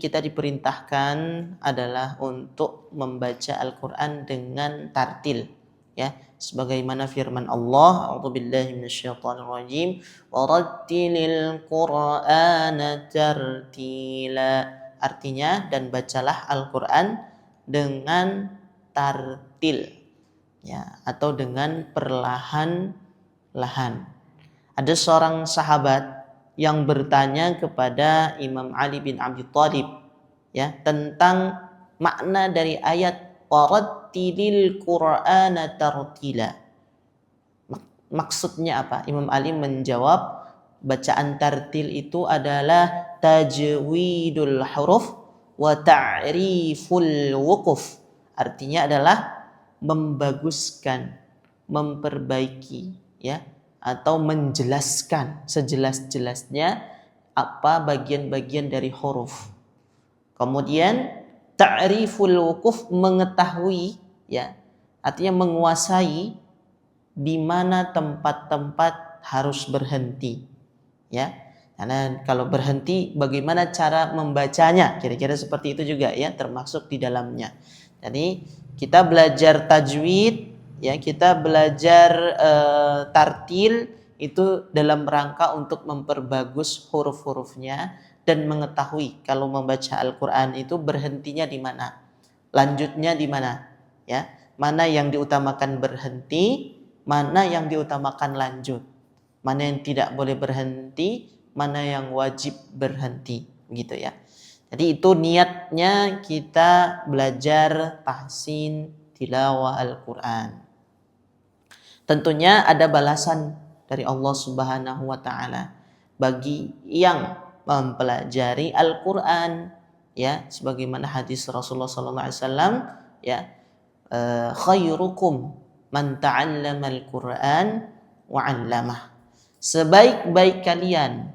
kita diperintahkan adalah untuk membaca Al-Qur'an dengan tartil, ya, sebagaimana firman Allah, a'udzubillahi minasyaitonirrajim, warattilil qur'ana tartila. Artinya, dan bacalah Al-Qur'an dengan tartil, ya, atau dengan perlahan-lahan. Ada seorang sahabat yang bertanya kepada Imam Ali bin Abi Thalib, ya, tentang makna dari ayat warattilil qur'ana tartila. Maksudnya apa? Imam Ali menjawab, bacaan tartil itu adalah tajwidul huruf wa ta'riful wuquf. Artinya adalah membaguskan, memperbaiki, ya, atau menjelaskan sejelas-jelasnya apa bagian-bagian dari huruf. Kemudian ta'riful wuquf, mengetahui, ya, artinya menguasai di mana tempat-tempat harus berhenti, ya. Karena kalau berhenti bagaimana cara membacanya, kira-kira seperti itu juga, ya, termasuk di dalamnya. Jadi kita belajar tajwid, ya, kita belajar tartil itu dalam rangka untuk memperbagus huruf-hurufnya dan mengetahui kalau membaca Al-Qur'an itu berhentinya di mana, lanjutnya di mana, ya. Mana yang diutamakan berhenti, mana yang diutamakan lanjut, mana yang tidak boleh berhenti, mana yang wajib berhenti, gitu, ya. Jadi itu niatnya kita belajar tahsin tilawah Al-Qur'an. Tentunya ada balasan dari Allah Subhanahu wa taala bagi yang mempelajari Al-Qur'an, ya, sebagaimana hadis Rasulullah sallallahu alaihi wasallam, ya, khairukum man ta'allama al-Qur'an wa 'allamah. Sebaik-baik kalian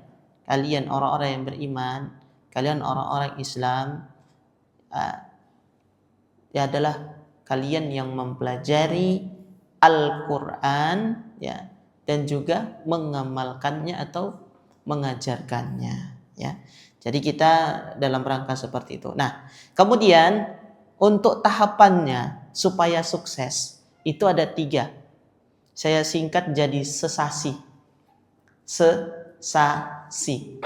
orang-orang yang beriman, kalian orang-orang Islam, ya, adalah kalian yang mempelajari Al-Qur'an, ya, dan juga mengamalkannya atau mengajarkannya, ya. Jadi kita dalam rangka seperti itu. Nah, kemudian untuk tahapannya supaya sukses itu ada 3. Saya singkat jadi sesasi. Sesasi.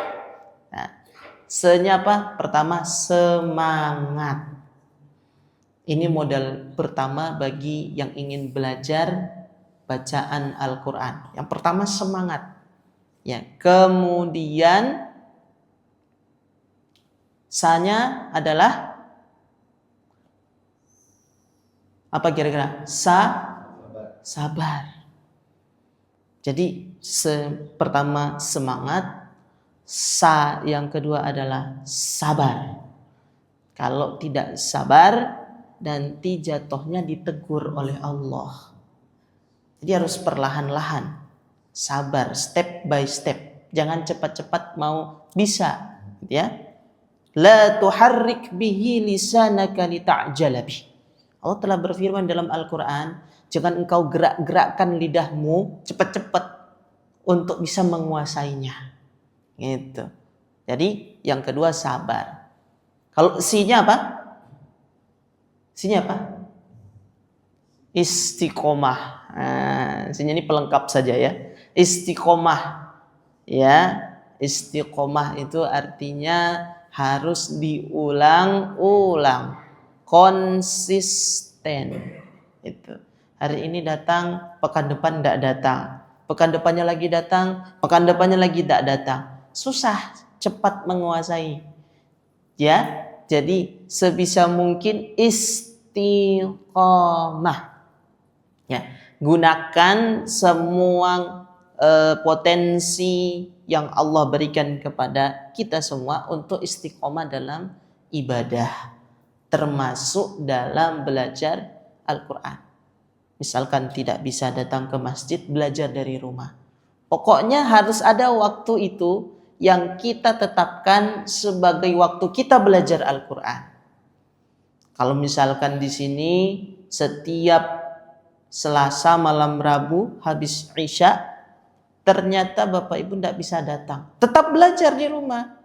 Nah, se-nya apa? Pertama, semangat. Ini modal pertama bagi yang ingin belajar bacaan Al-Qur'an. Yang pertama semangat, ya. Kemudian sa-nya adalah apa kira-kira? Sabar. Jadi pertama semangat, sa yang kedua adalah sabar. Kalau tidak sabar, nanti jatuhnya ditegur oleh Allah. Jadi harus perlahan-lahan, sabar, step by step. Jangan cepat-cepat mau bisa, ya. La tuharrik bihi lisanaka lita'jala bih. Allah telah berfirman dalam Al-Qur'an, jangan engkau gerak-gerakkan lidahmu cepat-cepat untuk bisa menguasainya. Gitu. Jadi yang kedua sabar. Kalau si-nya apa? Si-nya apa? Istiqomah. Nah, si-nya ini pelengkap saja, ya. Istiqomah. Ya, istiqomah itu artinya harus diulang-ulang, konsisten. Itu. Hari ini datang, pekan depan tidak datang. Pekan depannya lagi datang, pekan depannya lagi tidak datang. Susah cepat menguasai. Ya, jadi sebisa mungkin istiqomah. Ya, gunakan semua potensi yang Allah berikan kepada kita semua untuk istiqomah dalam ibadah, termasuk dalam belajar Al-Qur'an. Misalkan tidak bisa datang ke masjid, belajar dari rumah. Pokoknya harus ada waktu itu yang kita tetapkan sebagai waktu kita belajar Al-Qur'an. Kalau misalkan di sini setiap Selasa malam Rabu habis Isya, ternyata Bapak Ibu tidak bisa datang, tetap belajar di rumah.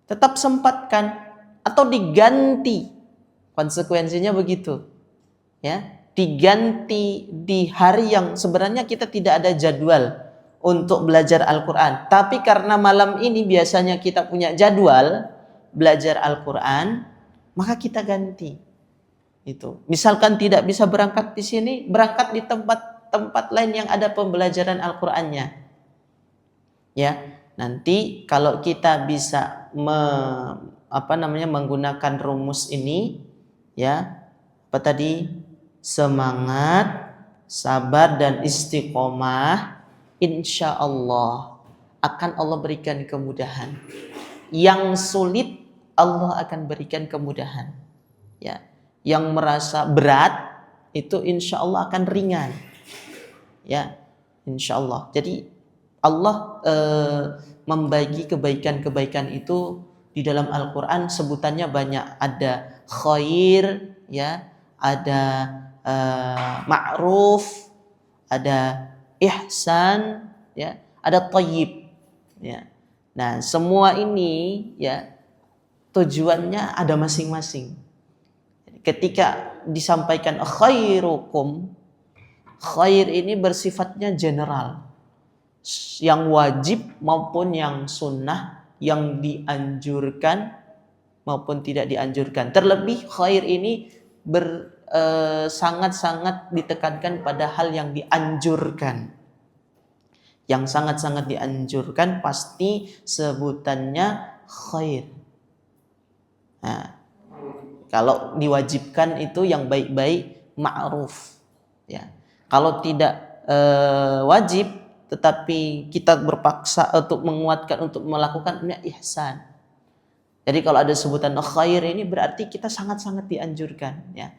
tetap sempatkan atau diganti. Konsekuensinya begitu. Ya, diganti di hari yang sebenarnya kita tidak ada jadwal untuk belajar Al-Qur'an. Tapi karena malam ini biasanya kita punya jadwal belajar Al-Qur'an, maka kita ganti. Itu. Misalkan tidak bisa berangkat di sini, berangkat di tempat lain yang ada pembelajaran Al-Qur'annya. Ya, nanti kalau kita bisa menggunakan rumus ini, ya, apa tadi? Semangat, sabar dan istiqomah, insya Allah akan Allah berikan kemudahan. Yang sulit Allah akan berikan kemudahan. Ya, yang merasa berat itu insya Allah akan ringan. Ya, insya Allah. Jadi Allah membagi kebaikan-kebaikan itu di dalam Al-Quran sebutannya banyak. Ada khair, ya, ada ma'ruf, ada ihsan, ya, ada thayyib, ya. Nah, semua ini, ya, tujuannya ada masing-masing. Ketika disampaikan khairukum, khair ini bersifatnya general, yang wajib maupun yang sunnah, yang dianjurkan maupun tidak dianjurkan. Terlebih khair ini sangat-sangat ditekankan pada hal yang dianjurkan. Yang sangat-sangat dianjurkan pasti sebutannya khair. Nah, kalau diwajibkan itu yang baik-baik, ma'ruf. Ya. Kalau tidak wajib, tetapi kita berpaksa untuk menguatkan, untuk melakukan, ini ihsan. Jadi kalau ada sebutan khair ini berarti kita sangat-sangat dianjurkan. Ya.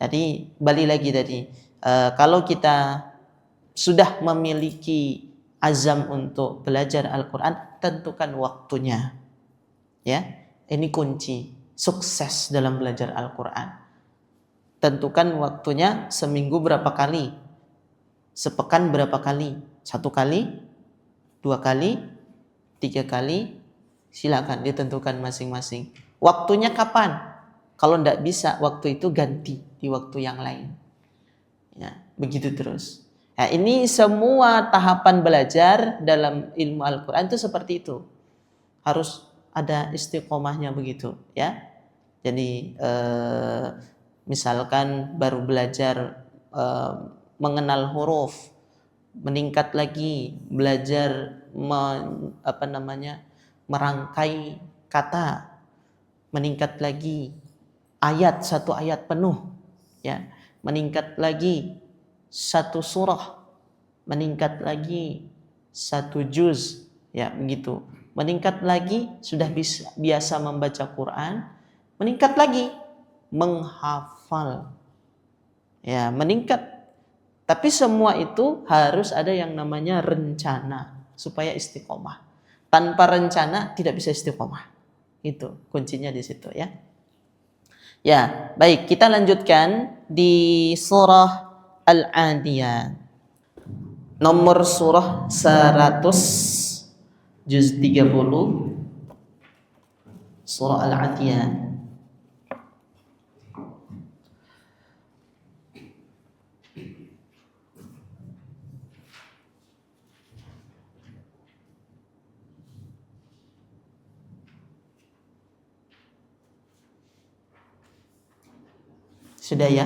Jadi balik lagi tadi, kalau kita sudah memiliki azam untuk belajar Al-Quran, tentukan waktunya. Ya, ini kunci sukses dalam belajar Al-Quran. Tentukan waktunya, seminggu berapa kali, sepekan berapa kali, 1 kali, 2 kali, 3 kali, silakan ditentukan masing-masing. Waktunya kapan? Kalau tidak bisa, waktu itu ganti di waktu yang lain. Ya, begitu terus. Nah, ini semua tahapan belajar dalam ilmu Al-Quran itu seperti itu. Harus ada istiqomahnya begitu, ya. Jadi misalkan baru belajar mengenal huruf, meningkat lagi belajar merangkai kata, meningkat lagi satu ayat penuh, ya, meningkat lagi 1 surah, meningkat lagi 1 juz, ya, begitu. Meningkat lagi sudah biasa membaca Quran, meningkat lagi menghafal, ya, meningkat. Tapi semua itu harus ada yang namanya rencana supaya istiqomah. Tanpa rencana tidak bisa istiqomah. Itu kuncinya di situ, ya. Ya, baik, kita lanjutkan di surah Al-Adiyat. Nomor surah 100 juz 30, surah Al-Adiyat. Sudah, ya?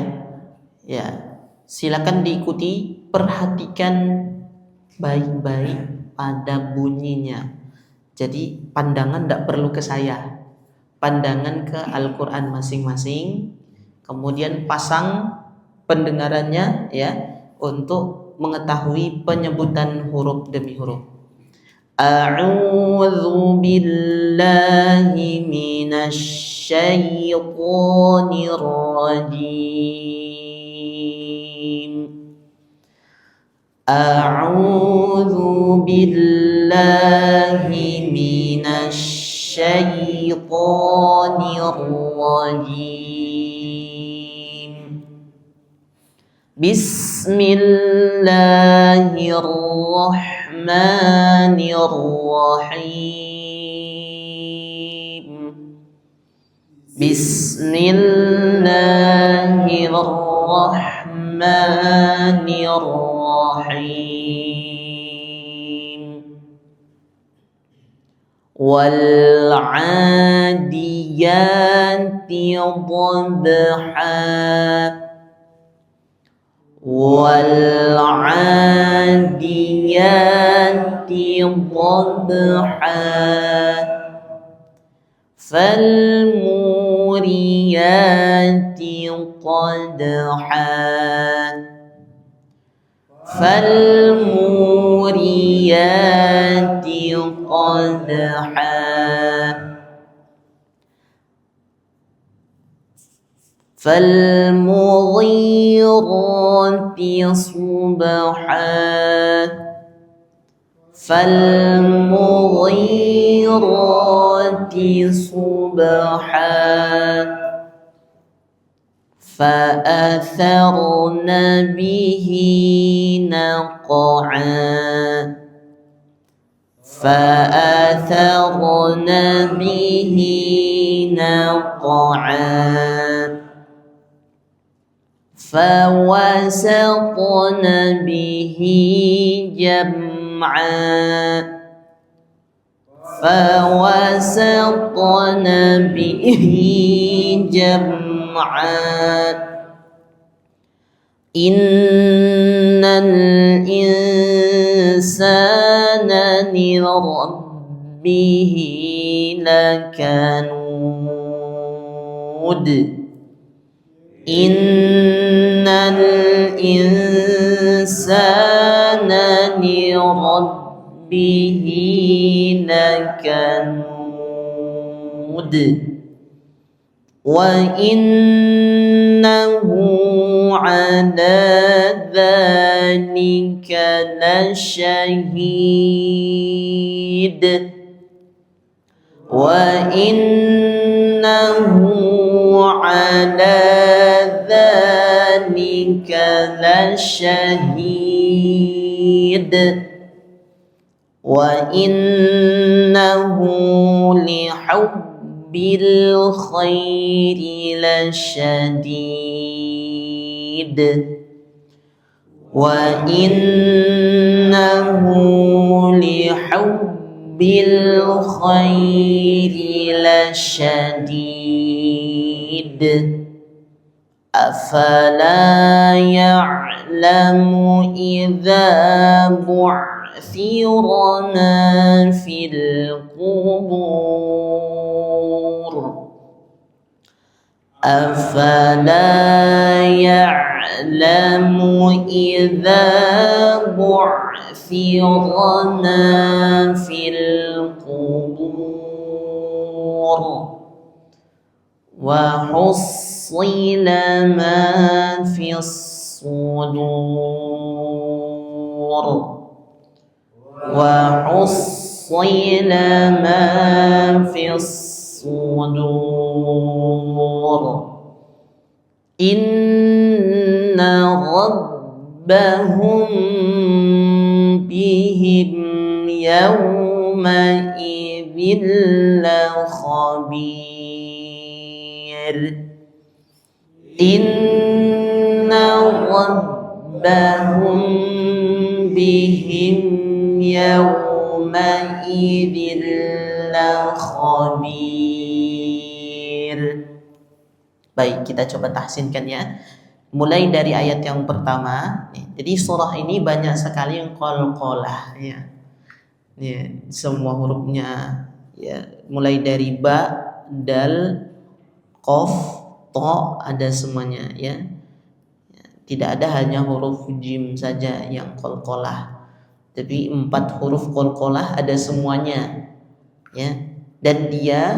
Ya, silakan diikuti, perhatikan baik-baik pada bunyinya. Jadi pandangan tidak perlu ke saya, pandangan ke Al-Quran masing-masing. Kemudian pasang pendengarannya, ya, untuk mengetahui penyebutan huruf demi huruf. A'udzu billahi minasy syaithanir rajim. A'udzu billahi minasy syaithanir rajim. Bismillahirrahmanirrahim. Bismillahirrahmanirrahim. Wal-'adiyati dhabha. Wal-'adiyati dhabha. Fal-muriyati qadha. Fal-muriyati qadha. Fal-mughirati subha. Fal-mughirati subha. Fa'atharna bihi naq'a. Fa'atharna bihi naq'a. Fawasatna bihi jam'a. Fawasatna bihi jam'a. Innal insana li rabbihi lakanud. Innal insana li rabbihi lakanud. Wa innahu ala dhalika lashahid. Wa innahu ala dhalika lashahid. Wa innahu lihubbil khairi lashadid. Wa innahu lihubbil khairi lashadid. Afala ya'lamu idza bu'thira ma fil qubur. Afala ya'lamu idza bu'thira ma fil qubur. Wa hussila ma fis sudur. Wa hussila ma fis sudur. Inna rabbahum bihim yawma idzin la khabir. Inna rabbahum bihim yawma idzin la khabir. Baik, kita coba tahsinkan ya. Mulai dari ayat yang pertama. Jadi surah ini banyak sekali yang qalqalah ya. Ya, semua hurufnya ya, mulai dari ba, dal, qaf, ta ada semuanya ya. Tidak ada hanya huruf jim saja yang qalqalah. Tapi 4 huruf qalqalah ada semuanya ya. Dan dia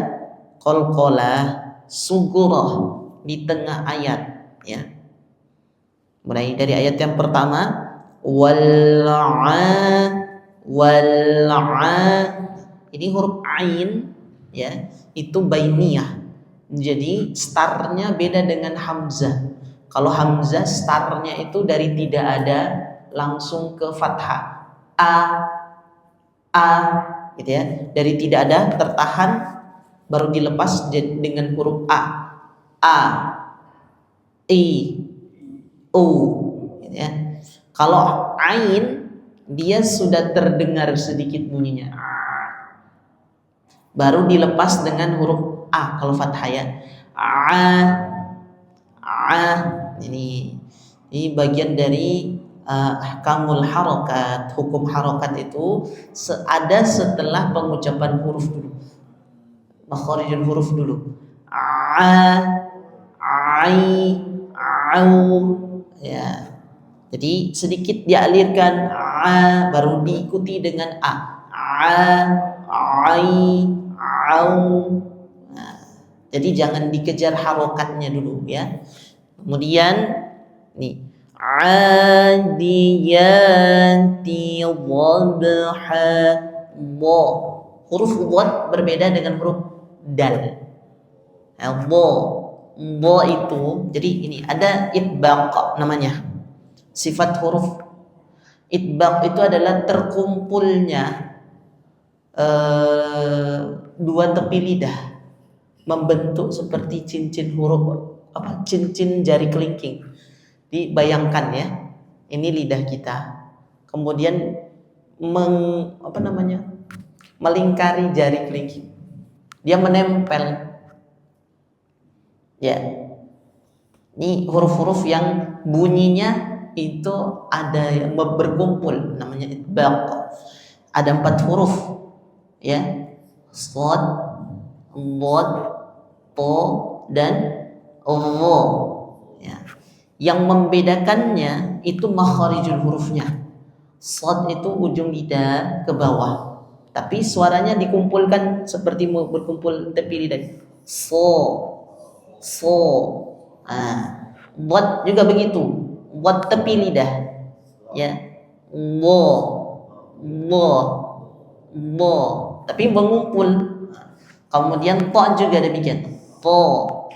qalqalah sughrah di tengah ayat ya. Mulai dari ayat yang pertama wal'a. Ini huruf ain ya, itu bainiyah. Jadi startnya beda dengan hamzah. Kalau hamzah startnya itu dari tidak ada langsung ke fathah. A gitu ya. Dari tidak ada tertahan baru dilepas dengan huruf A. A, I, U, gitu ya. Kalau ain dia sudah terdengar sedikit bunyinya, baru dilepas dengan huruf A kalau fathah ya. Ini bagian dari ahkamul harokat. Hukum harokat itu ada setelah pengucapan huruf dulu, makharijul huruf dulu. Ai, au, ya. Jadi sedikit dialirkan baru diikuti dengan a, ai, au. Nah, jadi jangan dikejar harokatnya dulu ya. Kemudian nih, adiyati wadha, bo. Huruf wad berbeda dengan huruf dal. Bo itu, jadi ini ada itbaq namanya. Sifat huruf itbaq itu adalah terkumpulnya dua tepi lidah membentuk seperti cincin huruf cincin jari kelingking. Dibayangkan ya, ini lidah kita, kemudian melingkari jari kelingking, dia menempel. Ya, ini huruf-huruf yang bunyinya itu ada yang berkumpul, namanya itbaq. Ada 4 huruf ya, shad, dhad, ta, dan dha ya. Yang membedakannya itu makharijul hurufnya. Shad itu ujung lidah ke bawah, tapi suaranya dikumpulkan seperti berkumpul tepi lidah. So, buat juga begitu, buat tepi lidah, ya, bo, tapi mengumpul. Kemudian to juga demikian, po,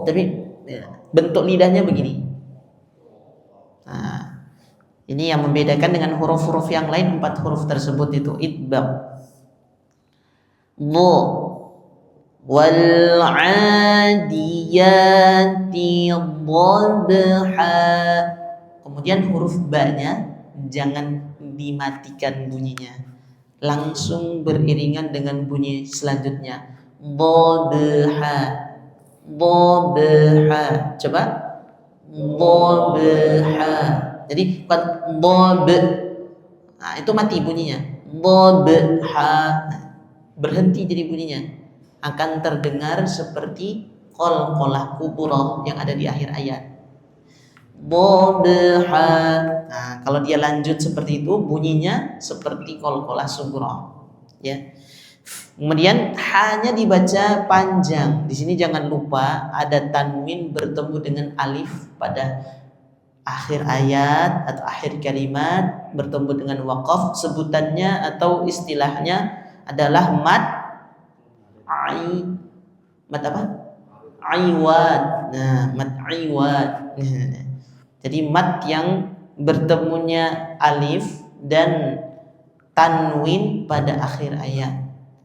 tapi ya, bentuk lidahnya begini. Nah, ini yang membedakan dengan huruf-huruf yang lain. 4 huruf tersebut itu itbaq. Bo. Wal 'adiyati dhabha. Kemudian huruf ba-nya jangan dimatikan bunyinya, langsung beriringan dengan bunyi selanjutnya. Dhabha. Coba. Dhabha. Jadi bukan dhab. Nah, itu mati bunyinya. Dhabha. Berhenti jadi bunyinya. Akan terdengar seperti qalqalah kubra yang ada di akhir ayat. Dhabha. Nah, kalau dia lanjut seperti itu bunyinya seperti qalqalah sughra. Ya. Kemudian hanya dibaca panjang. Di sini jangan lupa ada tanwin bertemu dengan alif pada akhir ayat atau akhir kalimat, bertemu dengan waqaf. Sebutannya atau istilahnya adalah mad apa? Iwad. Nah, mad iwad. Jadi mad yang bertemunya alif dan tanwin pada akhir ayat.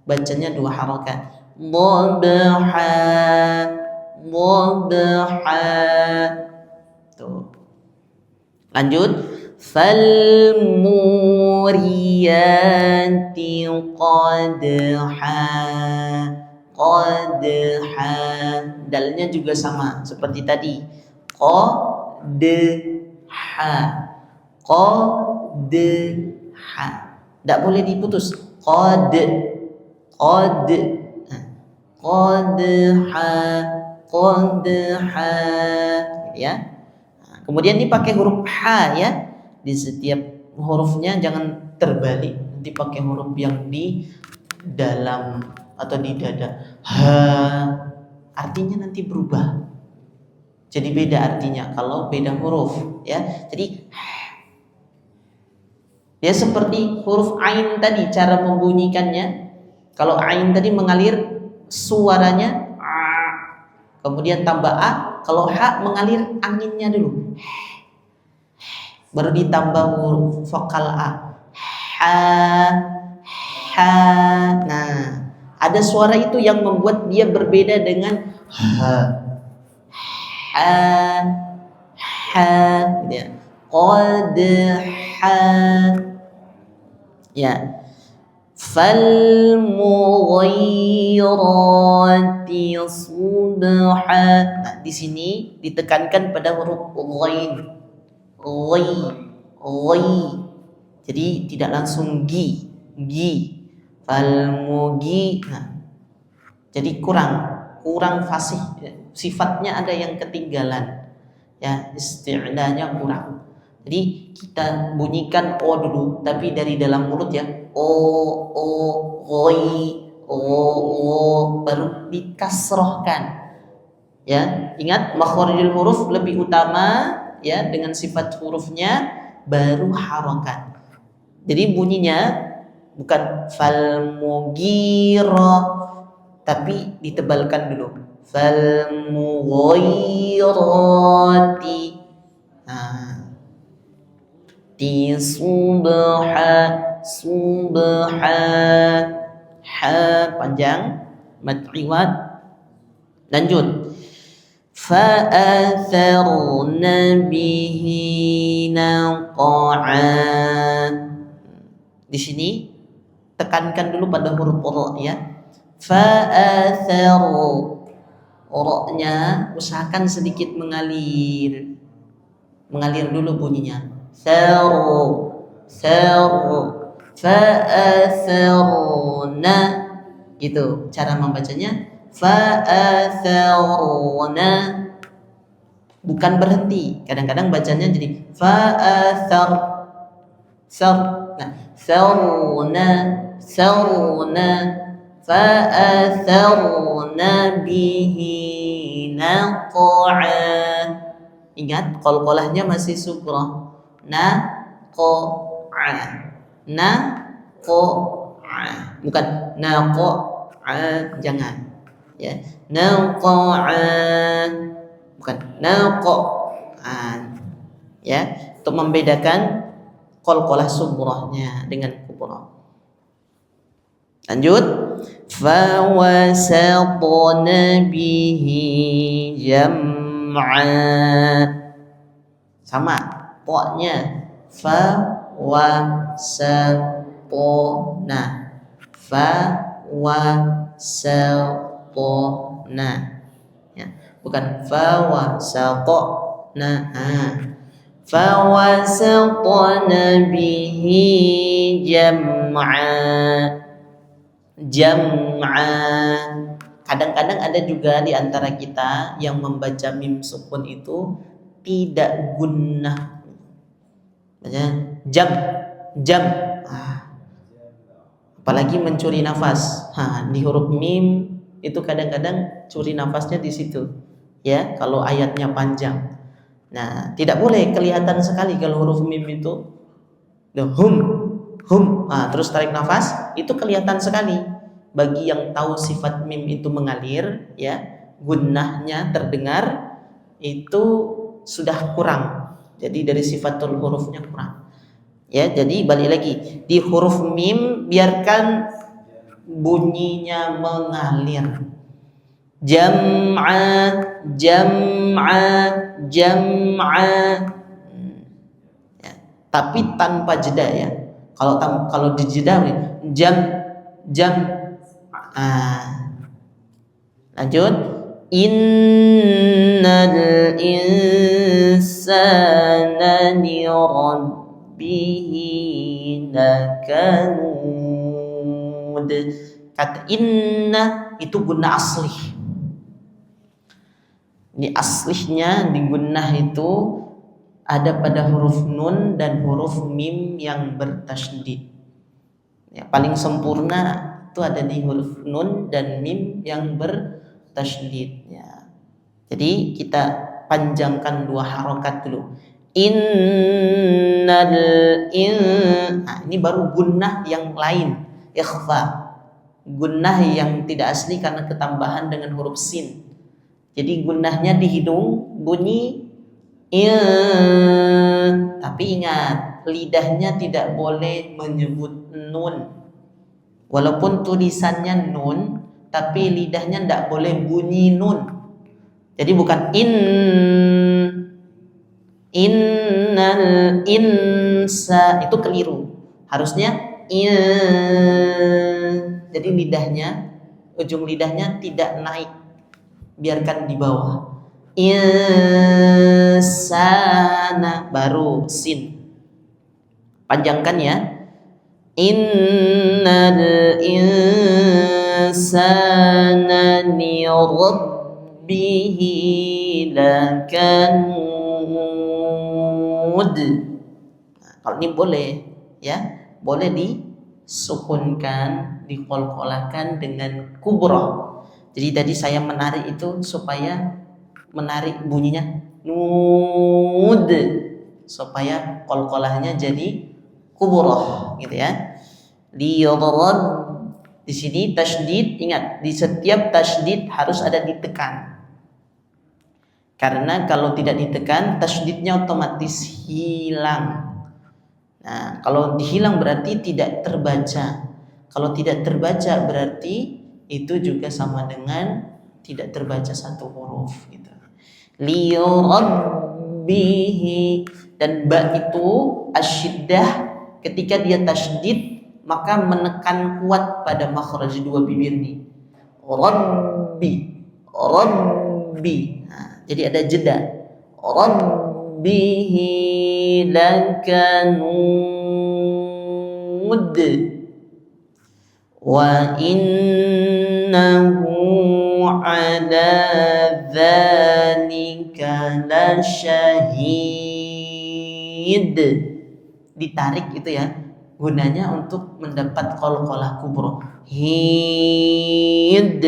Bacanya 2 harakat. Dhabha. Tuh. Lanjut. Fal muriyati qadha. Dalnya juga sama seperti tadi. Qadha. Tidak boleh diputus. Qadha. Ya. Kemudian dipakai huruf ha ya. Di setiap hurufnya jangan terbalik, dipakai huruf yang di dalam atau di dada. Ha, artinya nanti berubah. Jadi beda artinya kalau beda huruf ya. Jadi dia seperti huruf ain tadi cara membunyikannya. Kalau ain tadi mengalir suaranya a, kemudian tambah a. Kalau ha mengalir anginnya dulu, baru ditambah huruf vokal a. Ha. Nah, Ada suara itu yang membuat dia berbeda dengan ha, ha, ha, ya. Qad ha, ya. Falmughirati subha. Nah, di sini ditekankan pada huruf ghain. Ghai. Jadi tidak langsung gi. Falmugi. Nah, jadi kurang fasih. Sifatnya ada yang ketinggalan. Ya, isti'lanya kurang. Jadi kita bunyikan o dulu, tapi dari dalam mulut ya. Ghoi, baru dikasrohkan. Ya, ingat makharijul huruf lebih utama ya dengan sifat hurufnya baru harokat. Jadi bunyinya bukan fal mughira tapi ditebalkan dulu. Fal mughirati. Nah, di subha ha panjang mad iwad. Lanjut. Fa'atharna bihi naqa'a. Di sini tekankan dulu pada huruf ra ya. Fa'atharu. Ra-nya usahakan sedikit mengalir. Mengalir dulu bunyinya. Tharu. Fa'atharna. Gitu cara membacanya. Fa'atharuna, bukan berhenti. Kadang-kadang bacanya jadi fa'athar. Nah, tharuna fa'atharuna bihi naqa'a. Ingat qalqalahnya masih sukrah. Naqa'a. Bukan naqa'a, jangan. Ya, naqa'an, bukan naqa'an. Ya, untuk membedakan qalqalah subrahnya dengan kubrah. Lanjut. Fa wasatna bihi jam'a. Sama poknya. Fa wasatna. Fa wasatna, ya, bukan fawasatna. Fawasatna bihi jam'a. Kadang-kadang ada juga di antara kita yang membaca mim sukun itu tidak gunnah. Jam. Apalagi mencuri nafas. Di huruf mim itu kadang-kadang curi nafasnya di situ. Ya, kalau ayatnya panjang. Nah, tidak boleh kelihatan sekali kalau huruf mim itu hum. Terus tarik nafas, itu kelihatan sekali. Bagi yang tahu sifat mim itu mengalir, ya, gunnahnya terdengar, itu sudah kurang. Jadi dari sifatul hurufnya kurang. Ya, jadi balik lagi di huruf mim biarkan bunyinya mengalir. Jam'a. Ya, tapi tanpa jeda ya. Kalau di jeda jam. Lanjut. Innal insana bihi lakanud. Kata inna itu gunnah asli. Ini aslihnya di gunnah itu ada pada huruf nun dan huruf mim yang bertasydid. Ya, paling sempurna itu ada di huruf nun dan mim yang bertasydid. Ya. Jadi kita panjangkan dua harokat dulu. Ini baru gunnah yang lain, ikhfa. Gunnah yang tidak asli karena ketambahan dengan huruf sin. Jadi gunnahnya di hidung bunyi tapi ingat lidahnya tidak boleh menyebut nun. Walaupun tulisannya nun, tapi lidahnya tidak boleh bunyi nun. Jadi bukan innal insa, itu keliru. Harusnya jadi lidahnya, ujung lidahnya tidak naik, biarkan di bawah. Insana, baru sin. Panjangkan ya. Innal insana li rabbihi lakanud. Nah, kalau ini boleh ya, boleh disukunkan, diqalqalahkan dengan kubra. Jadi tadi saya menarik itu supaya menarik bunyinya nud, supaya qalqalahnya jadi kubra gitu ya. Liyadrab, di sini tasydid, ingat di setiap tasydid harus ada ditekan. Karena kalau tidak ditekan tasydidnya otomatis hilang. Nah, kalau hilang berarti tidak terbaca. Kalau tidak terbaca berarti itu juga sama dengan tidak terbaca satu huruf gitu. Liyurabbihi, dan ba itu asyiddah ketika dia tasydid maka menekan kuat pada makhraj dua bibir ini. Rabbi, rabbi. Nah, jadi ada jeda. Rabbihi lakanud wa innahu ala dzalika lasyahid. Ditarik itu ya, gunanya untuk mendapat qalqalah kubra. Hid.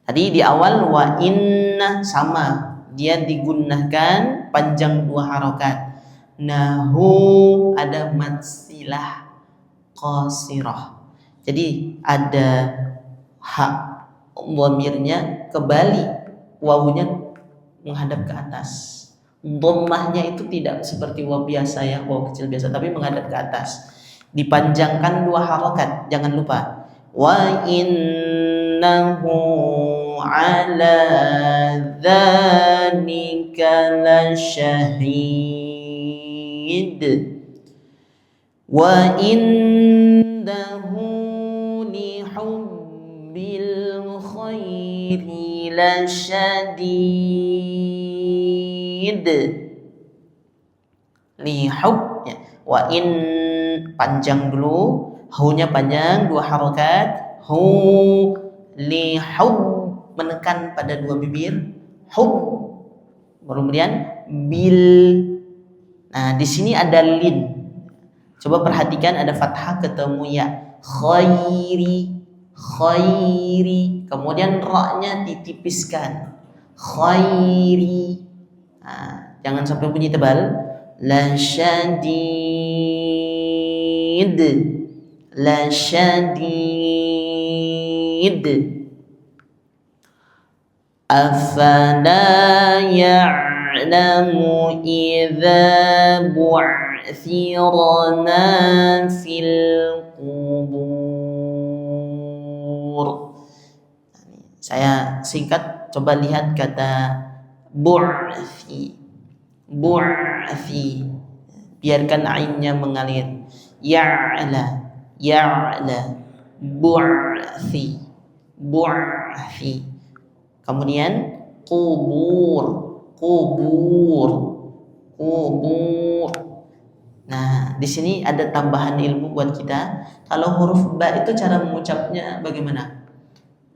Tadi di awal wa inna sama, dia digunakan panjang dua harokat. Nahu ada matsilah qasirah. Jadi ada hak dhamirnya kembali, wawunya menghadap ke atas. Dhammahnya itu tidak seperti waw biasa ya, waw kecil biasa, tapi menghadap ke atas. Dipanjangkan dua harokat, jangan lupa. Wa innahu ala dzalika lasyahid. Wa innahu li hubbil khairi lasyadid. Li hub ya. Wa in panjang dulu, hu-nya panjang dua harokat. Hu li hub, menekan pada dua bibir. Hub, kemudian bil. Nah, di sini ada lin. Coba perhatikan ada fathah ketemu ya. Khairi, khairi. Kemudian ra-nya ditipiskan. Khairi. Nah, jangan sampai bunyi tebal. La syadid, la syadid. Afala ya'lamu idza bu'thirna fil qubur. Saya singkat, coba lihat kata bu'thi. Bu'thi, biarkan ainnya mengalir. Ya'la, ya'la. Bu'thi, bu'thi. Kemudian kubur, kubur, kubur. Nah, di sini ada tambahan ilmu buat kita. Kalau huruf ba itu cara mengucapnya bagaimana?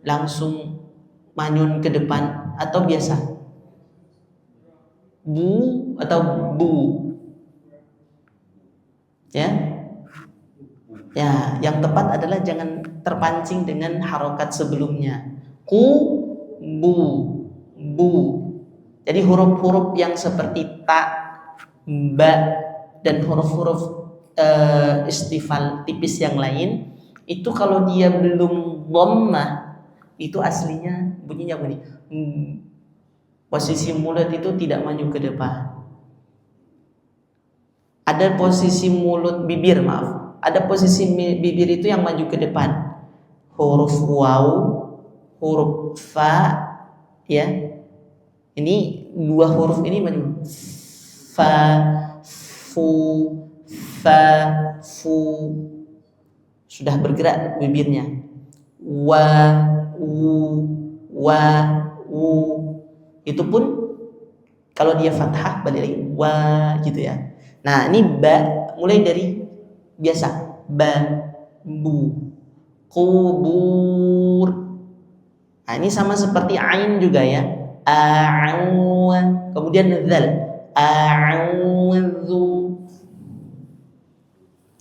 Langsung manyun ke depan atau biasa? Bu atau bu? Ya, ya, yang tepat adalah jangan terpancing dengan harokat sebelumnya. Ku, bu, bu. Jadi huruf-huruf yang seperti ta, ba, dan huruf-huruf istifal tipis yang lain itu kalau dia belum dhammah itu aslinya bunyinya bunyi. Posisi mulut itu tidak maju ke depan. Ada posisi mulut bibir, maaf. ada posisi bibir itu yang maju ke depan. Huruf waw, huruf fa, ya. Ini dua huruf ini maju. Fa, fu, fa, fu. Sudah bergerak bibirnya. Wa, wa, itu pun kalau dia fathah balik lagi wa gitu ya. Nah, ini ba mulai dari biasa ba, bu, kubur. Nah, ini sama seperti ain juga ya. A'u, kemudian dzal. A'udzu.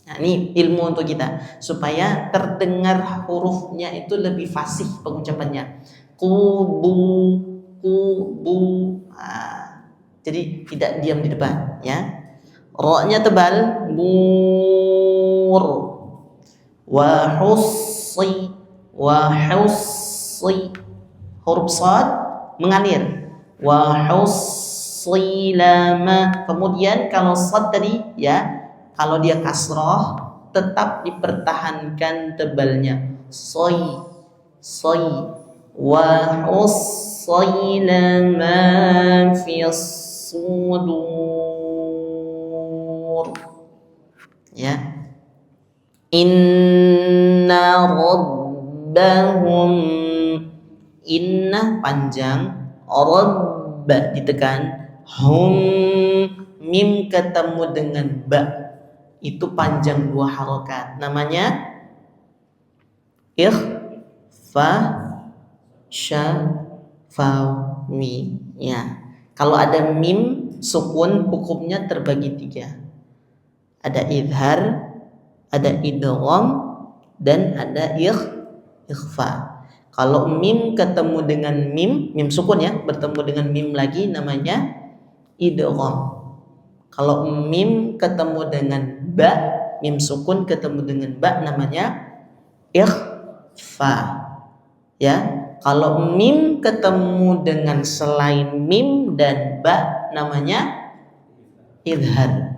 Nah, ini ilmu untuk kita supaya terdengar hurufnya itu lebih fasih pengucapannya. Kubu, kubu. Nah, jadi tidak diam di depan, ya. Ro-nya tebal, bur. Wa hussi, wa hussi. Huruf shad mengalir. Wa hussi lama. Kemudian kalau shad tadi, ya, kalau dia kasroh tetap dipertahankan tebalnya. Soy, soy. Wa hussi lama fis sudur. Ya. Inna rabbahum. Inna panjang, rabba ditekan, hum mim ketemu dengan ba. Itu panjang dua harokat. Namanya ikhfa syafawi. Ya. Kalau ada mim sukun hukumnya terbagi tiga. Ada idhar, ada idgham, dan ada ikhfa. Kalau mim ketemu dengan mim sukun ya, bertemu dengan mim lagi namanya idgham. Kalau mim ketemu dengan ba, mim sukun ketemu dengan ba namanya ikhfa. Ya, kalau mim ketemu dengan selain mim dan ba namanya idhar.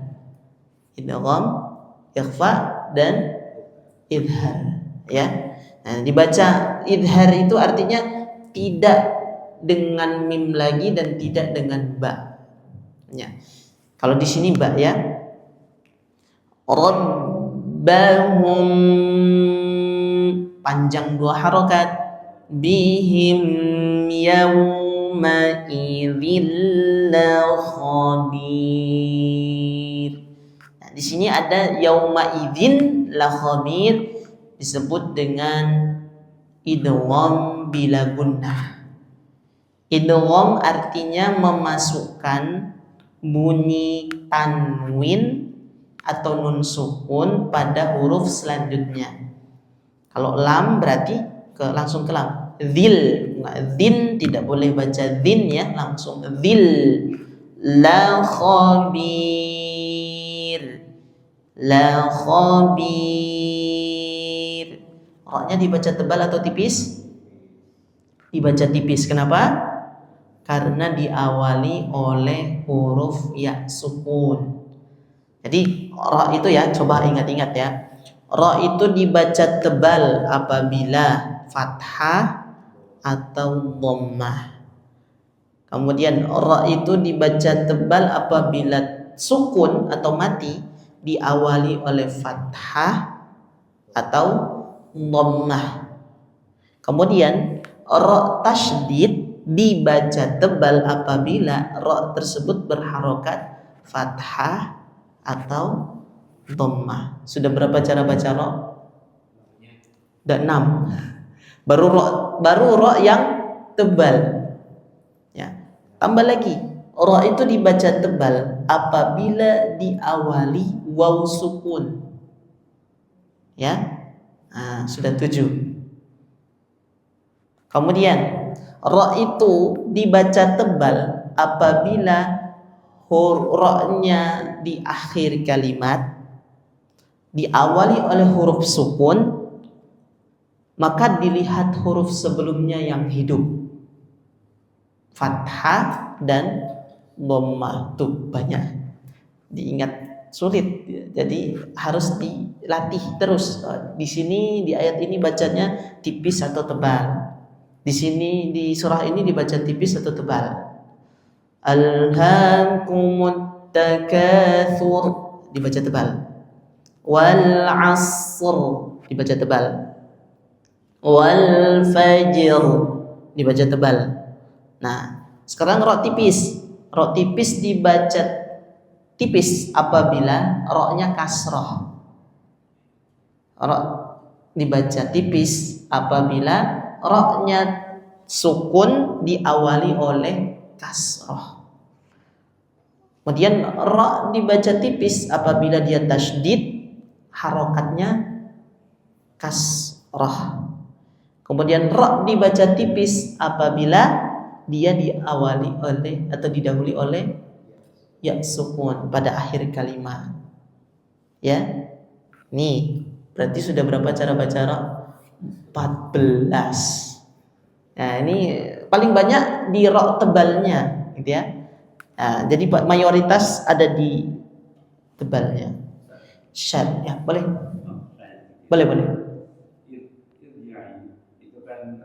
Idgham, ikhfa, dan idhar, ya. Nah, dibaca idhar itu artinya tidak dengan mim lagi dan tidak dengan ba. Ya. Kalau di sini ba ya. Rabbahum panjang dua harokat. Bihim yawma idzil la khabir. Nah, di sini ada yauma idzin la khabir disebut dengan idgham bila gunnah. Idgham artinya memasukkan bunyi tanwin atau nun sukun pada huruf selanjutnya. Kalau lam berarti langsung ke lam. Dzil, dzin tidak boleh baca dzin ya, langsung dzil. La khabir, la khabir. Ro-nya dibaca tebal atau tipis? Dibaca tipis. Kenapa? Karena diawali oleh huruf ya sukun. Jadi ro itu ya, coba ingat-ingat ya. Ro itu dibaca tebal apabila fathah atau dhammah. Kemudian ro itu dibaca tebal apabila sukun atau mati diawali oleh fathah atau dhammah. Kemudian ro tasydid dibaca tebal apabila ro tersebut berharokat fathah atau dhammah. Sudah berapa cara baca ro? Ada 6. Baru ro yang tebal. Ya. Tambah lagi, ro itu dibaca tebal apabila diawali waw sukun. Ya. Nah, sudah 7. Kemudian ro itu dibaca tebal apabila ro-nya di akhir kalimat diawali oleh huruf sukun, maka dilihat huruf sebelumnya yang hidup, fathah dan dhammah. Tuh banyak diingat, sulit, jadi harus latih terus. Di sini di ayat ini bacanya tipis atau tebal. Di sini di surah ini dibaca tipis atau tebal. Alhaakumut takatsur dibaca tebal. Wal 'asr dibaca tebal. Wal fajr dibaca tebal. Nah, sekarang ro tipis. Ro tipis dibaca tipis apabila ro-nya kasroh. Ro dibaca tipis apabila ro-nya sukun diawali oleh kasroh. Kemudian ro dibaca tipis apabila dia tasydid, harokatnya kasroh. Kemudian ro dibaca tipis apabila dia diawali oleh atau didahului oleh ya sukun pada akhir kalimat. Ya. Nih, berarti sudah berapa cara baca ro? 14. Nah, ini paling banyak di ro tebalnya, gitu ya. Nah, jadi mayoritas ada di tebalnya. Syad, ya boleh. Boleh. Itu kan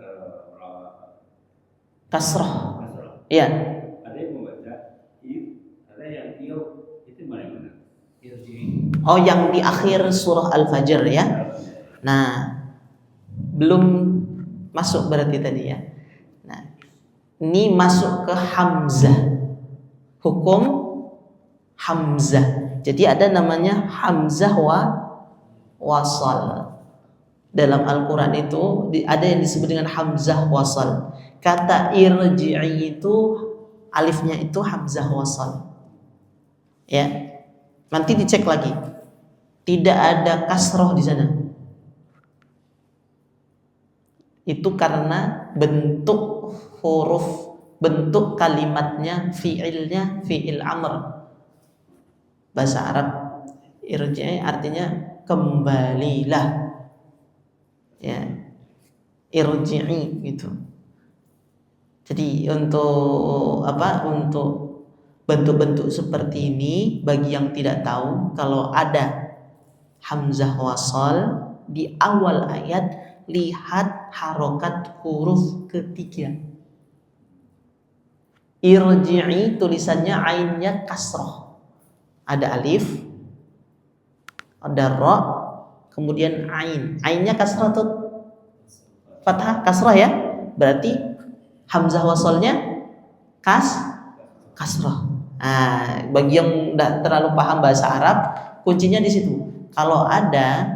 Kasroh. Iya. Ada yang membaca ada yang itu mana? Oh, yang di akhir surah Al-Fajr ya. Nah, belum masuk berarti tadi ya. Nah, ini masuk ke Hamzah. Hukum Hamzah. Jadi ada namanya Hamzah wasal. Dalam Al-Quran itu ada yang disebut dengan Hamzah wasal. Kata irji'i itu alifnya itu Hamzah wasal. Ya. Nanti dicek lagi. Tidak ada kasroh di sana. Itu karena bentuk huruf, bentuk kalimatnya, fi'il amr. Bahasa Arab irji'i artinya kembalilah. Ya. Irji'i gitu. Jadi untuk untuk bentuk-bentuk seperti ini bagi yang tidak tahu, kalau ada hamzah wasal di awal ayat, lihat harokat huruf ketiga. Irji'i tulisannya ainnya kasroh. Ada alif, ada ra, kemudian ain. Ainnya kasroh atau fathah? Kasroh ya. Berarti hamzah wasalnya kasroh. Nah, bagi yang tidak terlalu paham bahasa Arab, kuncinya di situ. Kalau ada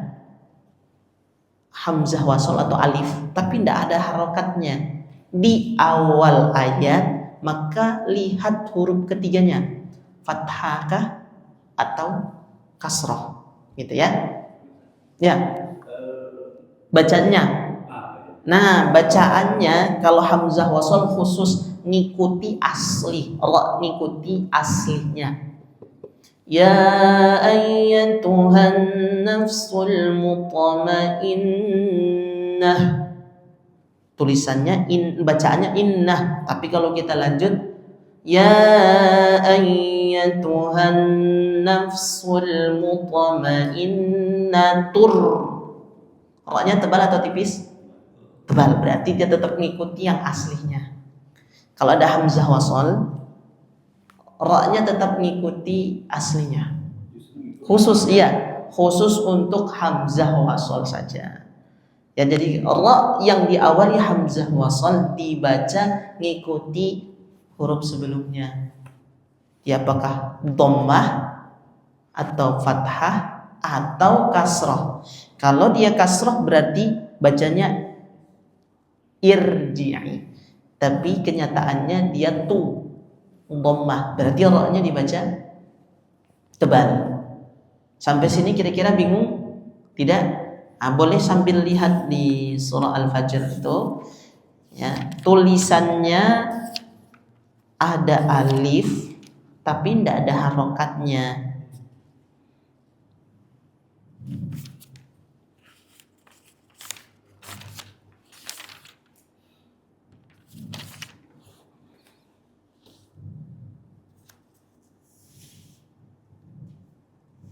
hamzah wasal atau alif, tapi tidak ada harokatnya di awal ayat, maka lihat huruf ketiganya, fathahkah atau kasroh, gitu ya. Ya, bacanya. Nah, bacaannya kalau hamzah wasal khusus ngikuti asli, Allah ngikuti aslinya. Ya ayyatuhan nafsul mutmainnah. Tulisannya bacaannya innah, tapi kalau kita lanjut ya ayyatuhan nafsul mutmainnatur. Roknya tebal atau tipis? Tebal, berarti dia tetap mengikuti yang aslinya. Kalau ada hamzah wasal, ra-nya tetap mengikuti aslinya. Khusus untuk hamzah wasal saja. Ya, jadi ra yang diawali hamzah wasal dibaca mengikuti huruf sebelumnya. Ya, apakah dhammah atau fathah atau kasrah. Kalau dia kasrah berarti bacanya irji'i, tapi kenyataannya dia dhammah, berarti ra-nya dibaca tebal. Sampai sini kira-kira bingung? Tidak? Boleh sambil lihat di surah Al-Fajr itu ya, tulisannya ada alif tapi tidak ada harokatnya.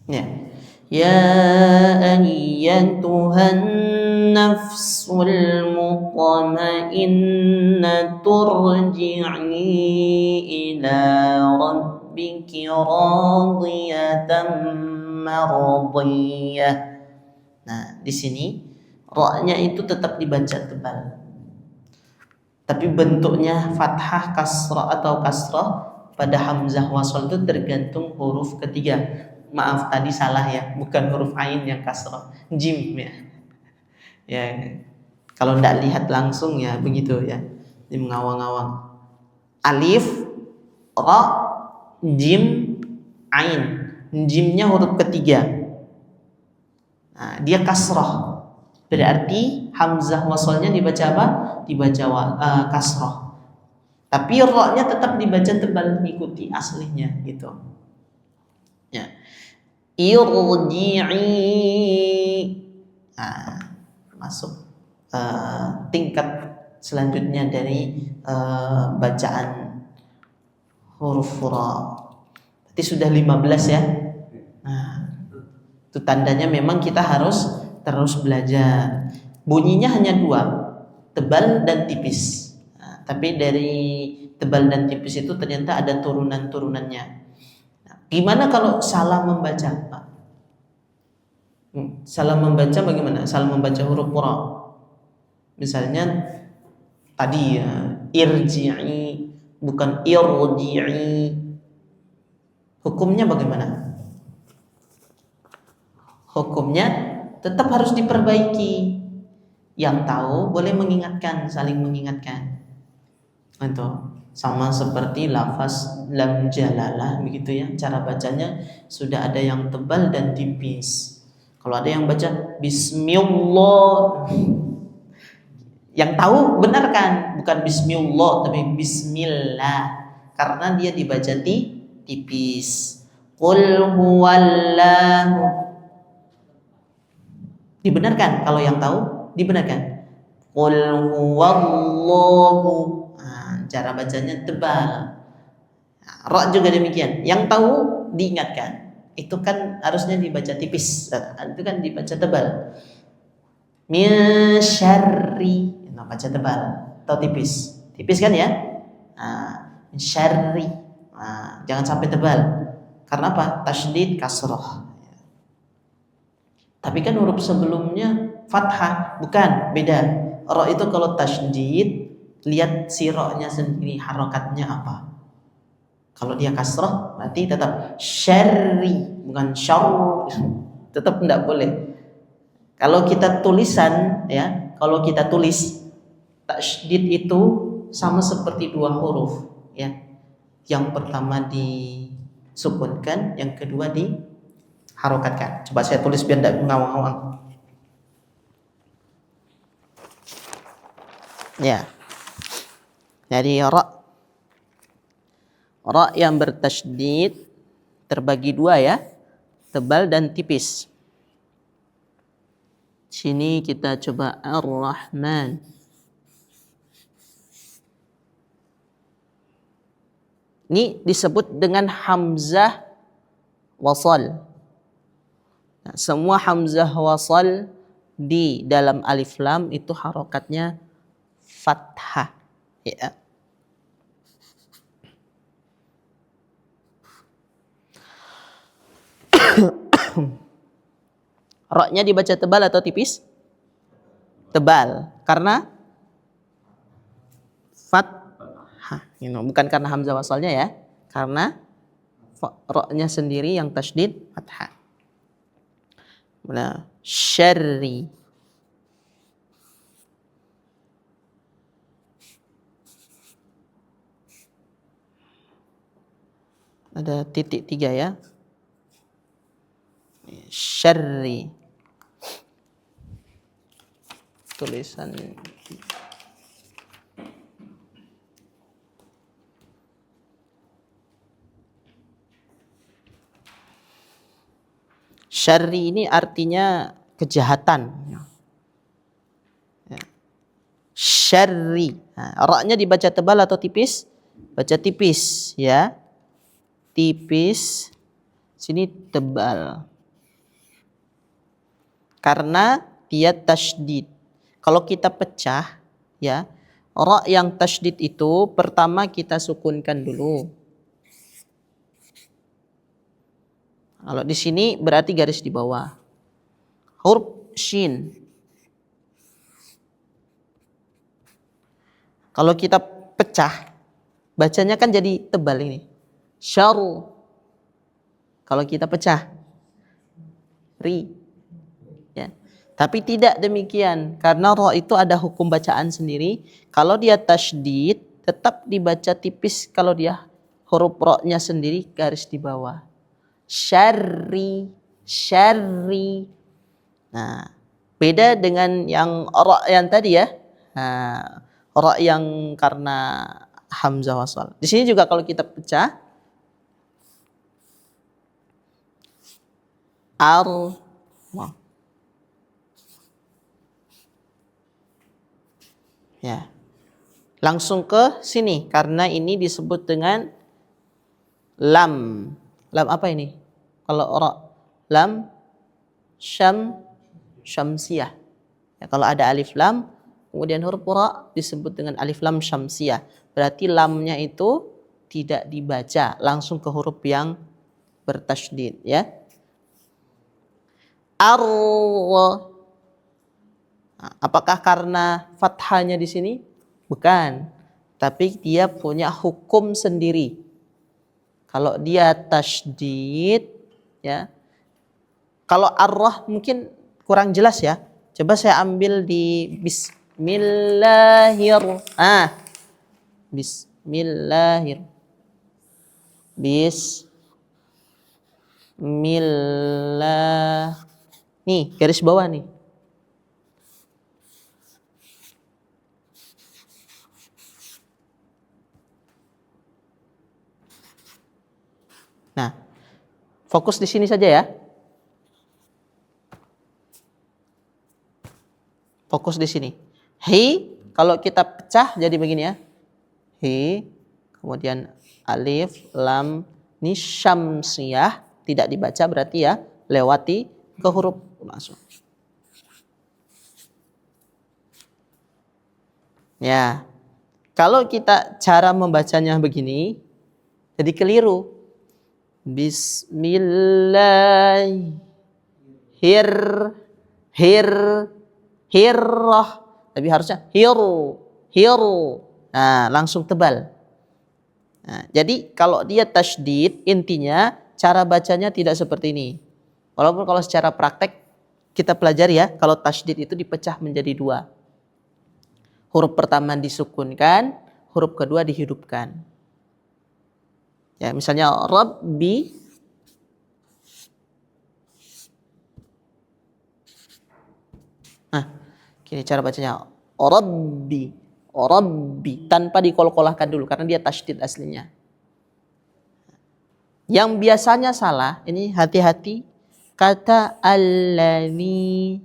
Ya. Ya ayyatuhan nafsul mutmainnah turji'i ila rabbiki radiyatan mardiyah. Nah, di sini ra-nya itu tetap dibaca tebal. Tapi bentuknya fathah, kasrah atau kasrah pada hamzah wasal itu tergantung huruf ketiga. Maaf tadi salah ya, bukan huruf ain yang kasrah, jim ya. Ya, kalau tidak lihat langsung ya begitu ya, di mengawang-awang. Alif, ra, jim, ain. Jimnya huruf ketiga. Nah, dia kasrah. Berarti hamzah wasalnya dibaca apa? Dibaca kasrah. Tapi ra-nya tetap dibaca tebal mengikuti aslinya gitu. Ya. Irji'i. Nah, masuk tingkat selanjutnya dari bacaan huruf ra. Berarti sudah 15 ya. Nah, itu tandanya memang kita harus terus belajar. Bunyinya hanya dua, tebal dan tipis. Nah, tapi dari tebal dan tipis itu ternyata ada turunan-turunannya. Nah, gimana kalau salah membaca? Salah membaca bagaimana? Salah membaca huruf ra. Misalnya tadi ya, irji'i bukan irji'i. Hukumnya bagaimana? Hukumnya tetap harus diperbaiki. Yang tahu boleh mengingatkan, saling mengingatkan. Itu sama seperti lafaz lam jalalah begitu ya. Cara bacanya sudah ada yang tebal dan tipis. Kalau ada yang baca bismillah, yang tahu benarkan, bukan bismillah tapi bismillah, karena dia dibaca tipis. Qul huwallahu, dibenarkan. Kalau yang tahu dibenarkan. Qul huwallahu. Nah, cara bacanya tebal. Nah, ra juga demikian. Yang tahu diingatkan. Itu kan harusnya dibaca tipis. Itu kan dibaca tebal. Min syarri. Nah, baca tebal atau tipis. Tipis kan ya? Nah, min syarri. Nah, jangan sampai tebal. Karena apa? Tasydid kasrah. Tapi kan huruf sebelumnya fathah, bukan, beda. Ra itu kalau tasydid, lihat si ra-nya sendiri harokatnya apa. Kalau dia kasrah berarti tetap syarri, bukan syarr. Tetap tidak boleh. Kalau kita tulisan ya, kalau kita tulis tasydid itu sama seperti dua huruf ya. Yang pertama disukunkan, yang kedua harokatkan. Coba saya tulis biar tidak ngawang-ngawang. Ya. Jadi ra yang bertasydid terbagi dua ya, tebal dan tipis. Sini kita coba Ar-Rahman. Ini disebut dengan hamzah wasal. Nah, semua hamzah wasal di dalam alif lam itu harokatnya fathah ya. Ra-nya dibaca tebal atau tipis? Tebal. Karena fathah. Bukan karena hamzah wasalnya ya. Karena ra-nya sendiri yang tasydid fathah. Nah, syarri. Ada titik 3 ya. Syarri. Tulisan syarri ini artinya kejahatan. Syarri. Nah, ra-nya dibaca tebal atau tipis? Baca tipis ya. Tipis. Sini tebal. karena dia tasydid. Kalau kita pecah ya, ra yang tasydid itu pertama kita sukunkan dulu. Kalau di sini berarti garis di bawah. Huruf shin. Kalau kita pecah, bacanya kan jadi tebal ini. Syaru. Kalau kita pecah, ri. Ya. Tapi tidak demikian, karena ra itu ada hukum bacaan sendiri. Kalau dia tasydid, tetap dibaca tipis kalau dia huruf ra-nya sendiri garis di bawah. Syarri, syarri. Nah, beda dengan yang ra yang tadi ya. Nah, ra yang karena hamzah wasal. Di sini juga kalau kita pecah ya. Langsung ke sini karena ini disebut dengan lam. Lam apa ini? Kalau ra lam syamsiyah. Ya, kalau ada alif lam kemudian huruf ra disebut dengan alif lam syamsiyah. Berarti lamnya itu tidak dibaca, langsung ke huruf yang bertasydid ya. Apakah karena fathahnya di sini? Bukan. Tapi dia punya hukum sendiri. Kalau dia tasydid ya. Kalau ar-rah mungkin kurang jelas ya. Coba saya ambil di Bismillah. Nih, garis bawah nih. Nah, fokus di sini saja ya. Fokus di sini. Hi, kalau kita pecah jadi begini ya. Hi, kemudian alif, lam, ini syamsiyah, tidak dibaca berarti ya, lewati ke huruf langsung. Ya, kalau kita cara membacanya begini, jadi keliru. Hirrah. Tapi harusnya hiru. Nah, langsung tebal. Nah, jadi kalau dia tasydid, intinya cara bacanya tidak seperti ini. Walaupun kalau secara praktek kita pelajari ya, kalau tasydid itu dipecah menjadi dua. Huruf pertama disukunkan, huruf kedua dihidupkan. Ya, misalnya Rabbi. Nah, gini cara bacanya. Rabbi. Rabbi. Tanpa dikolkolahkan dulu karena dia tasydid aslinya. Yang biasanya salah, ini hati-hati. Kata alladzi.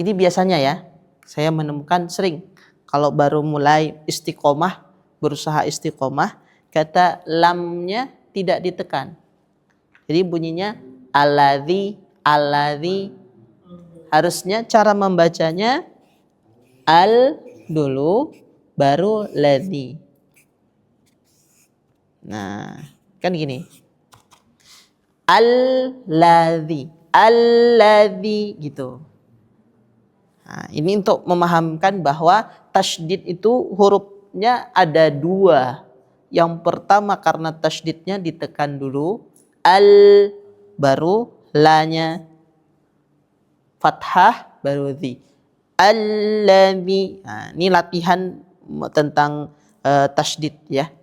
Ini biasanya ya. Saya menemukan sering kalau baru mulai istiqomah, berusaha istiqomah, kata lamnya tidak ditekan. Jadi bunyinya alladzi. Harusnya cara membacanya al dulu baru ladzi. Nah, kan gini. Alladzi gitu. Nah, ini untuk memahamkan bahwa tasydid itu hurufnya ada dua. Yang pertama karena tasydidnya ditekan dulu, al baru lanya fathah baru dzi. Alladzi. Nah, ini latihan tentang tasydid ya.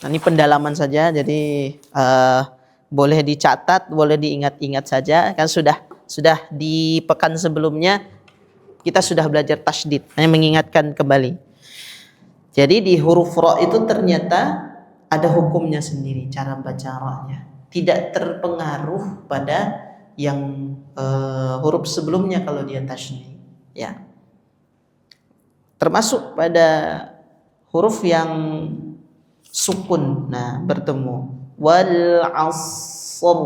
Nah, ini pendalaman saja, jadi boleh dicatat, boleh diingat-ingat saja, kan sudah di pekan sebelumnya kita sudah belajar tasydid, hanya mengingatkan kembali. Jadi di huruf ra itu ternyata ada hukumnya sendiri cara baca ra-nya, tidak terpengaruh pada yang huruf sebelumnya kalau dia tasydid ya. Termasuk pada huruf yang sukun. Nah, bertemu. Wal asr.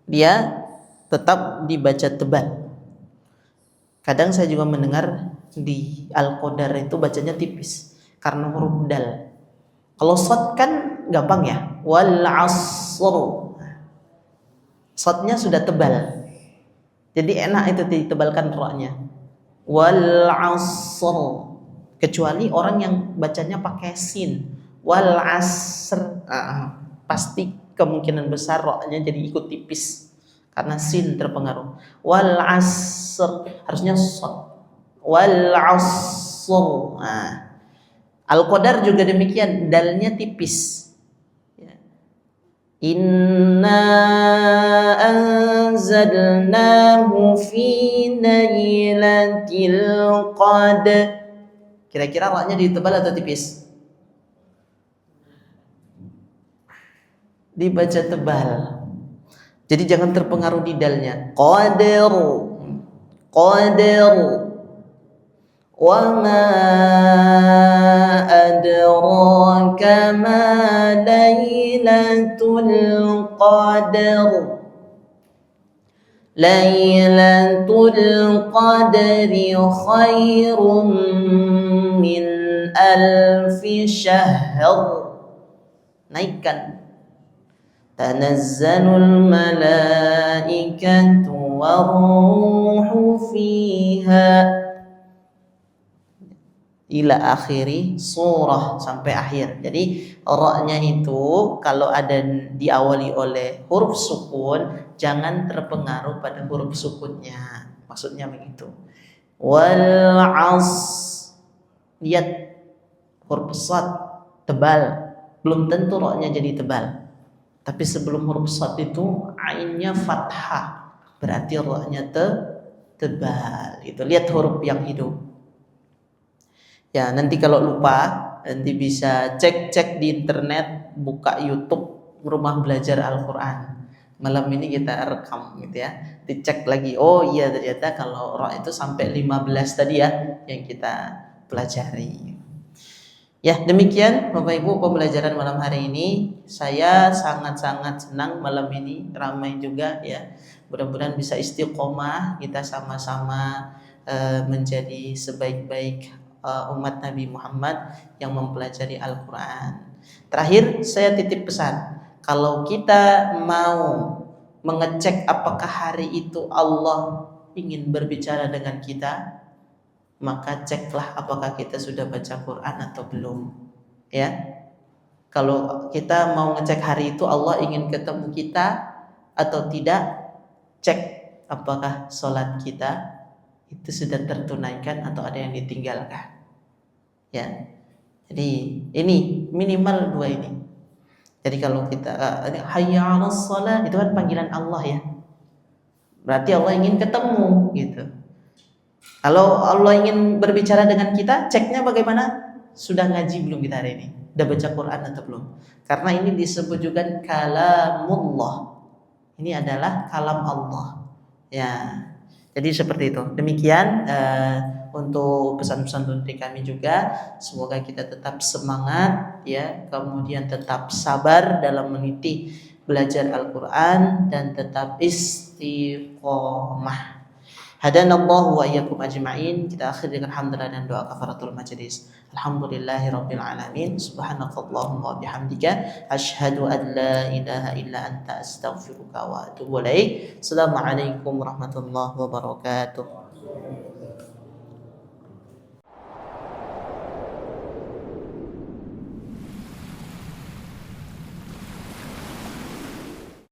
Dia tetap dibaca tebal. Kadang saya juga mendengar di Al-Qadar itu bacanya tipis karena huruf dal. Kalau shad kan gampang ya. Wal asr. Shadnya sudah tebal. Jadi enak itu ditebalkan ra-nya. Wal asr. Kecuali orang yang bacanya pakai sin. Wal asr. Pasti kemungkinan besar ra-nya jadi ikut tipis karena sin terpengaruh. Wal asr harusnya shad. Wal asr. Al-Qadar juga demikian, dalnya tipis. Inna anzalnahu fi lailatul qadr. Kira-kira ra-nya ditebal atau tipis? Dibaca tebal. Jadi jangan terpengaruh di dalnya. Qadr. Wa ma adraka ma lailatul qadr. Lailatul qadri khairum min alfi syahr. Naikkan. Tanazzalul malaikatu waruhu fiha ila akhiri surah, sampai akhir. Jadi ra-nya itu kalau ada diawali oleh huruf sukun, jangan terpengaruh pada huruf sukunnya. Maksudnya begitu. Wal as. Lihat huruf shad tebal, belum tentu ra-nya jadi tebal. Tapi sebelum huruf shad itu ainnya fathah, berarti ra-nya tebal. Itu lihat huruf yang hidup. Ya, nanti kalau lupa, nanti bisa cek di internet, buka YouTube Rumah Belajar Al-Quran. Malam ini kita rekam gitu ya. Dicek lagi, oh iya ternyata kalau ra itu sampai 15 tadi ya yang kita pelajari. Ya, demikian Bapak Ibu pembelajaran malam hari ini. Saya sangat-sangat senang malam ini, ramai juga ya. Mudah-mudahan bisa istiqomah, kita sama-sama menjadi sebaik-baik umat Nabi Muhammad yang mempelajari Al-Quran. Terakhir saya titip pesan, kalau kita mau mengecek apakah hari itu Allah ingin berbicara dengan kita, maka ceklah apakah kita sudah baca Quran atau belum. Ya, kalau kita mau ngecek hari itu Allah ingin ketemu kita atau tidak, cek apakah sholat kita itu sudah tertunaikan atau ada yang ditinggalkan. Ya, jadi ini minimal dua ini. Jadi kalau kita hayya 'alas shalah itu kan panggilan Allah ya. Berarti Allah ingin ketemu gitu. Kalau Allah ingin berbicara dengan kita, ceknya bagaimana? Sudah ngaji belum kita hari ini? Sudah baca Quran atau belum? Karena ini disebut juga kalamullah. Ini adalah kalam Allah. Ya. Jadi seperti itu. Demikian untuk pesan-pesan dari kami juga. Semoga kita tetap semangat ya, kemudian tetap sabar dalam meniti belajar Al-Qur'an dan tetap istiqomah. Hadanallahu wa iyyakum ajma'in. Kita akhiri dengan hamdalah dan doa kafaratul majlis. Alhamdulillahirabbil alamin. Subhanakallahumma wa bihamdika asyhadu an la ilaha illa anta astaghfiruka wa atubu ilaik. Assalamualaikum warahmatullahi wabarakatuh.